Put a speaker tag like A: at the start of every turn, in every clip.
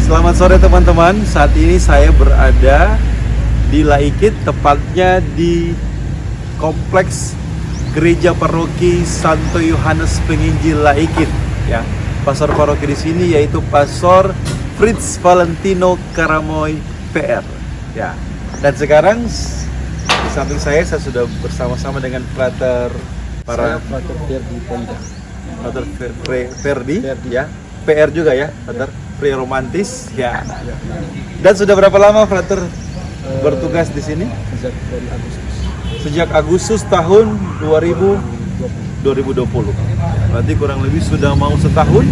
A: Selamat sore teman-teman. Saat ini saya berada di Laikit, tepatnya di kompleks Gereja Paroki Santo Yohanes Penginjil Laikit. Ya, pastor paroki di sini yaitu Pastor Fritz Valentino Karamoy PR. Ya, dan sekarang di samping saya sudah bersama-sama dengan Frater
B: Ferdi Ponda.
A: Frater Ferdi, ya, PR juga ya, Frater Pria romantis, ya. Dan sudah berapa lama Frater bertugas di sini? Sejak Agustus tahun 2020. Berarti kurang lebih sudah mau setahun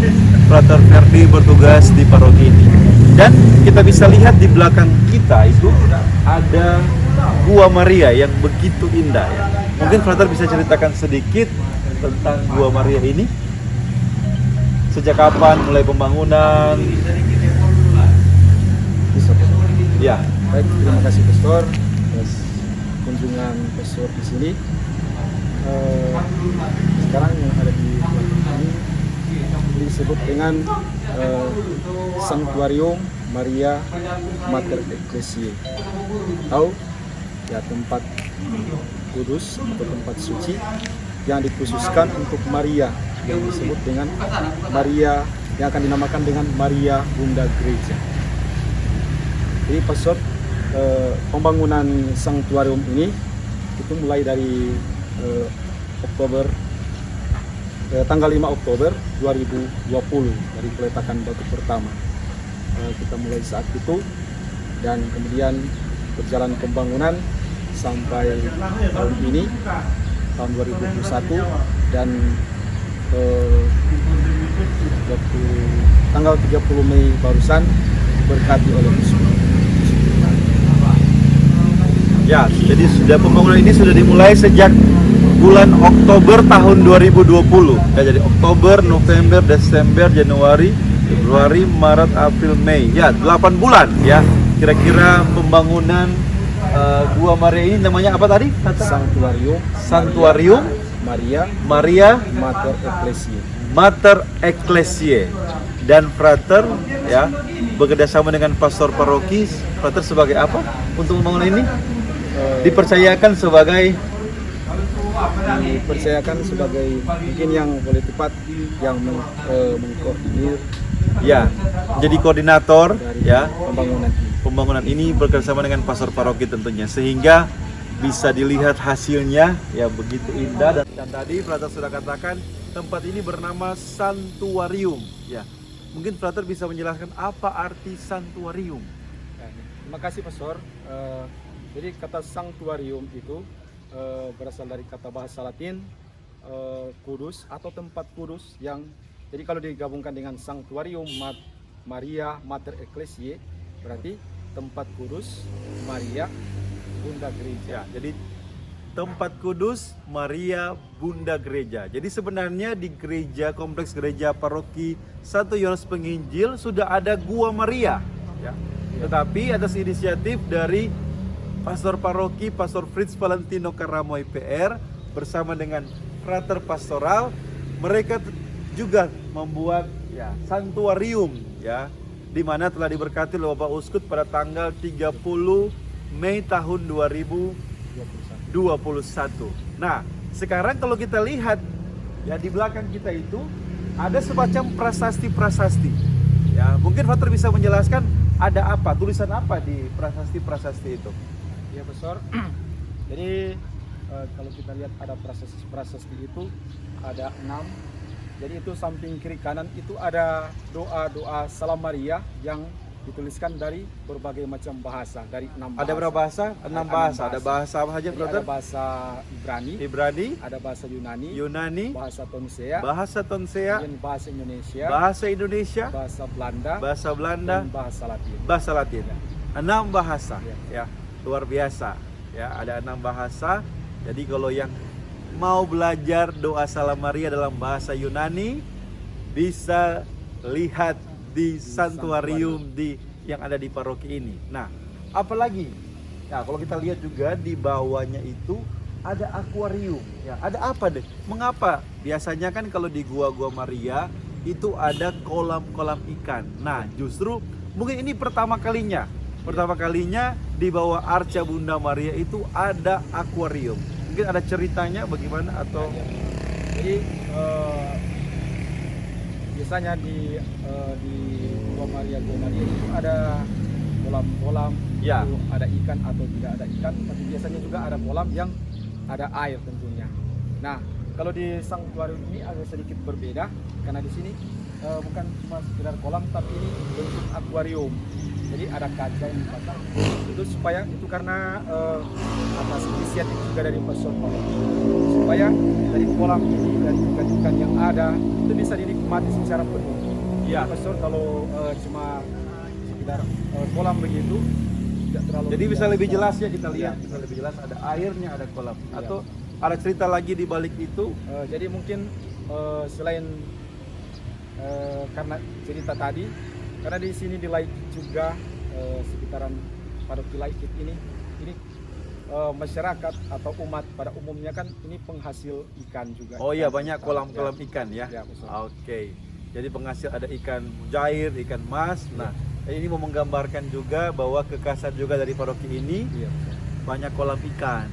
A: Frater Ferdi bertugas di paroki ini. Dan kita bisa lihat di belakang kita itu ada Gua Maria yang begitu indah ya. Mungkin Frater bisa ceritakan sedikit tentang Gua Maria ini. Sejak kapan mulai pembangunan?
B: Bisa.
A: Ya.
B: Baik, terima kasih Pastor atas kunjungan Pastor di sini. Sekarang yang ada di belakang ini disebut dengan Sanctuarium Maria Mater Ecclesiae. Tahu? Ya, tempat kudus atau tempat suci yang dikhususkan untuk Maria, yang disebut dengan Maria, yang akan dinamakan dengan Maria Bunda Gereja. Jadi Pastor, pembangunan sanktuarium ini itu mulai dari tanggal 5 Oktober 2020 dari peletakan batu pertama. Kita mulai saat itu dan kemudian berjalan pembangunan sampai tahun ini, tahun 2021, dan waktu tanggal 30 Mei barusan berkati oleh Yesus.
A: Ya, jadi sudah pembangunan ini sudah dimulai sejak bulan Oktober tahun 2020. Ya, jadi Oktober, November, Desember, Januari, Februari, Maret, April, Mei. Ya, 8 bulan ya. Kira-kira pembangunan Gua Maria ini namanya apa tadi? Sanctuarium Maria
B: Mater Ecclesiae.
A: Mater Ecclesiae. Dan Frater ya bekerjasama dengan pastor paroki. Frater sebagai apa untuk pembangunan ini? Dipercayakan sebagai
B: mungkin yang boleh tepat yang mengkoordinir
A: ya, jadi koordinator
B: dari
A: ya
B: pembangunan
A: ini
B: ini.
A: bekerjasama dengan pastor paroki tentunya, sehingga bisa dilihat hasilnya ya begitu indah. Dan tadi Frater sudah katakan tempat ini bernama Sanctuarium ya. Mungkin Frater bisa menjelaskan apa arti Sanctuarium.
B: Terima kasih Pastor. Jadi kata sanctuarium itu berasal dari kata bahasa Latin kudus atau tempat kudus, yang jadi kalau digabungkan dengan Sanctuarium Maria Mater Ecclesiae berarti tempat kudus Maria Bunda Gereja.
A: Ya, jadi tempat kudus Maria Bunda Gereja. Jadi sebenarnya di gereja, kompleks gereja paroki Santo Yohanes Penginjil sudah ada Gua Maria ya. Tetapi atas inisiatif dari pastor paroki Pastor Fritz Valentino Karamoy PR bersama dengan frater pastoral, mereka juga membuat ya sanctuarium ya, di mana telah diberkati oleh Bapak Uskup pada tanggal 30 Mei tahun 2021. Nah, sekarang kalau kita lihat ya di belakang kita itu ada semacam prasasti-prasasti. Ya, mungkin Frater bisa menjelaskan ada apa, tulisan apa di prasasti-prasasti itu?
B: Ya Pastor. Jadi kalau kita lihat ada prasasti itu ada 6. Jadi itu samping kiri kanan itu ada doa-doa Salam Maria yang dituliskan dari berbagai macam bahasa, dari 6 bahasa.
A: Ada berapa bahasa? 6 bahasa. Ada bahasa apa saja, Frater?
B: Ada bahasa Ibrani, ada bahasa Yunani, bahasa Tonsea, bahasa Indonesia, bahasa Belanda, dan bahasa Latin.
A: Ya. 6 bahasa ya. Luar biasa ya, ada 6 bahasa. Jadi kalau yang mau belajar doa Salam Maria dalam bahasa Yunani bisa lihat di sanctuarium yang ada di paroki ini. Nah, apalagi? Nah, kalau kita lihat juga di bawahnya itu ada akuarium. Ya, ada apa deh? Mengapa? Biasanya kan kalau di Gua Maria itu ada kolam-kolam ikan. Nah, justru Mungkin ini pertama kalinya di bawah arca Bunda Maria itu ada akuarium. Mungkin ada ceritanya bagaimana atau
B: Jadi biasanya di Gua Maria itu ada kolam-kolam,
A: Ya.
B: itu ada ikan atau tidak ada ikan, tapi biasanya juga ada kolam yang ada air tentunya. Nah, kalau di sanktuarium ini agak sedikit berbeda karena di sini bukan cuma sekedar kolam, tapi ini bentuk akuarium. Jadi ada kaca yang dipasang itu supaya itu karena atas inisiatif juga dari Pastor Paulus, supaya dari kolam ini dari ikan-ikan yang ada itu bisa dinikmati secara penuh.
A: Ya.
B: Pastor kalau cuma sekedar kolam begitu tidak terlalu.
A: jadi bisa lebih jelas ya kita lihat, bisa lebih jelas ada airnya, ada kolam.
B: Iya.
A: Atau ada cerita lagi di balik itu?
B: Jadi mungkin selain karena cerita tadi, karena di sini di Laikit juga sekitaran paroki Laikit ini masyarakat atau umat pada umumnya kan ini penghasil ikan juga.
A: Oh iya,
B: Ikan
A: banyak
B: besar.
A: kolam-kolam ikan ya.
B: Ya, betul.
A: Oke. Jadi penghasil ada ikan mujair, ikan mas. Nah, ini mau menggambarkan juga bahwa kekasat juga dari paroki ini
B: Iya, betul.
A: banyak kolam ikan.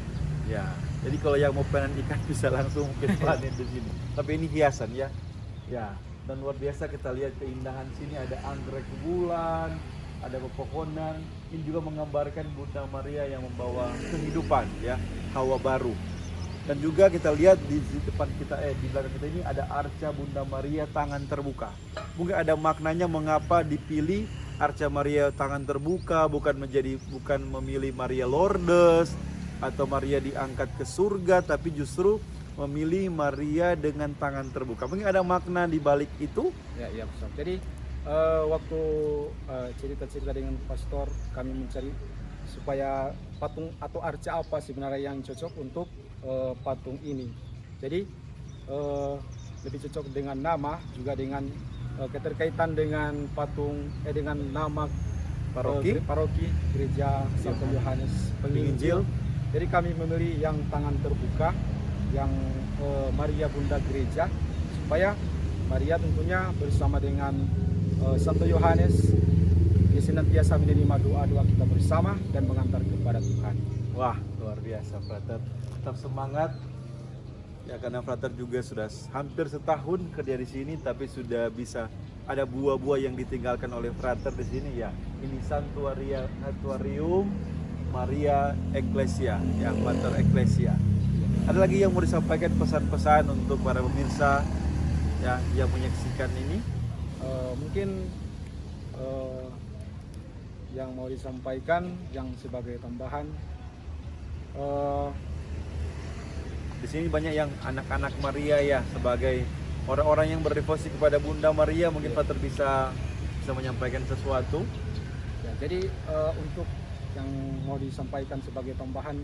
A: Ya. Jadi kalau yang mau panen ikan bisa langsung mungkin panen di sini. Tapi ini hiasan ya. Ya. Dan luar biasa kita lihat keindahan sini, ada anggrek bulan, ada pepohonan. Ini juga menggambarkan Bunda Maria yang membawa kehidupan ya, hawa baru. Dan juga kita lihat di depan kita di belakang kita ini ada arca Bunda Maria tangan terbuka. Mungkin ada maknanya mengapa dipilih arca Maria tangan terbuka, bukan memilih Maria Lourdes atau Maria diangkat ke surga, tapi justru memilih Maria dengan tangan terbuka. Mungkin ada makna di balik itu.
B: Ya, iya, betul. Jadi waktu cerita-cerita dengan pastor, kami mencari supaya patung atau arca apa sebenarnya yang cocok untuk patung ini. Jadi lebih cocok dengan nama, juga dengan keterkaitan dengan patung dengan nama paroki Gereja Santo Yohanes Penginjil. Jadi kami memilih yang tangan terbuka, yang Maria Bunda Gereja, supaya Maria tentunya bersama dengan Santo Yohanes dia senantiasa menerima doa-doa kita bersama dan mengantar kepada Tuhan.
A: Wah, luar biasa, Frater. Tetap semangat. Ya, karena Frater juga sudah hampir setahun kerja di sini, tapi sudah bisa ada buah-buah yang ditinggalkan oleh Frater di sini ya. Ini Sanktuarium Maria Ecclesia, ya, Mater Ecclesia. Ada lagi yang mau disampaikan pesan-pesan untuk para pemirsa ya yang menyaksikan ini?
B: Mungkin yang mau disampaikan yang sebagai tambahan,
A: di sini banyak yang anak-anak Maria ya, sebagai orang-orang yang berdevosi kepada Bunda Maria. Mungkin Frater bisa menyampaikan sesuatu.
B: ya, jadi untuk yang mau disampaikan sebagai tambahan,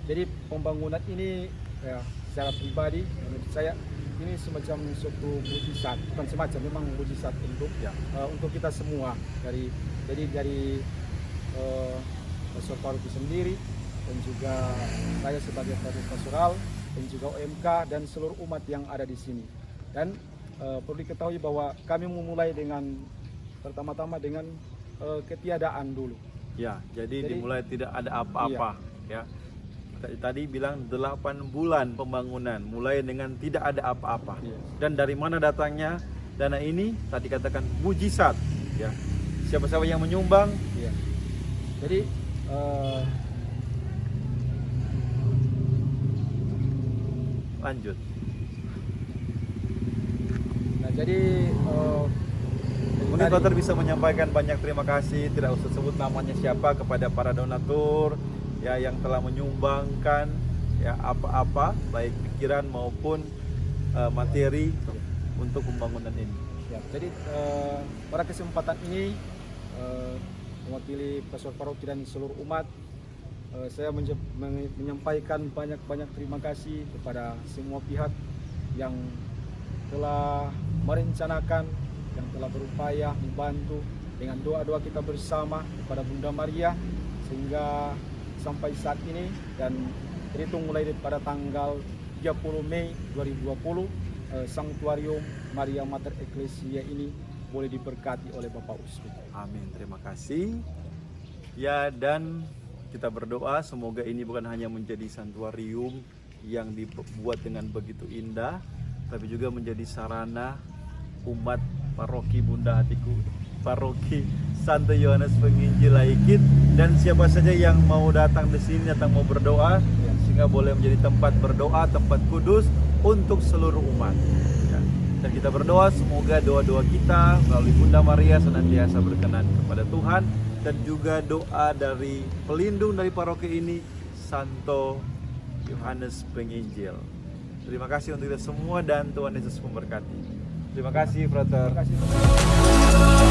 B: jadi pembangunan ini ya, secara pribadi menurut saya ini semacam suatu mujizat, bukan semacam, memang mujizat untuk kita semua, dari Pastor Paroki sendiri dan juga saya sebagai pastoral dan juga OMK dan seluruh umat yang ada di sini. Dan perlu diketahui bahwa kami memulai dengan pertama-tama dengan ketiadaan dulu.
A: Ya, jadi dimulai tidak ada apa-apa ya. Tadi bilang 8 bulan pembangunan, mulai dengan tidak ada apa-apa.
B: Iya.
A: Dan dari mana datangnya dana ini? Tadi katakan mujizat ya. Siapa-siapa yang menyumbang?
B: Iya. Jadi
A: Lanjut.
B: nah jadi
A: Mungkin Frater bisa menyampaikan banyak terima kasih, tidak usah sebut namanya siapa, kepada para donatur ya yang telah menyumbangkan ya apa-apa baik pikiran maupun materi untuk pembangunan ini.
B: ya, jadi pada kesempatan ini mewakili Pastor Paroki dan seluruh umat, saya menyampaikan banyak-banyak terima kasih kepada semua pihak yang telah merencanakan, yang telah berupaya membantu dengan doa-doa kita bersama kepada Bunda Maria, sehingga sampai saat ini dan terhitung mulai pada tanggal 30 Mei 2020 Sanktuarium Maria Mater Ecclesia ini boleh diberkati oleh Bapak Uskup.
A: Amin, terima kasih. Ya, dan kita berdoa semoga ini bukan hanya menjadi santuarium yang dibuat dengan begitu indah, tapi juga menjadi sarana umat paroki Bunda Hatiku, paroki Santo Yohanes Penginjil Laikit, dan siapa saja yang mau datang di sini, datang mau berdoa, sehingga boleh menjadi tempat berdoa, tempat kudus untuk seluruh umat. Ya. Dan kita berdoa semoga doa-doa kita melalui Bunda Maria senantiasa berkenan kepada Tuhan, dan juga doa dari pelindung dari paroki ini, Santo Yohanes Penginjil. Terima kasih untuk kita semua dan Tuhan Yesus memberkati. Terima kasih, Frater.
B: Terima kasih.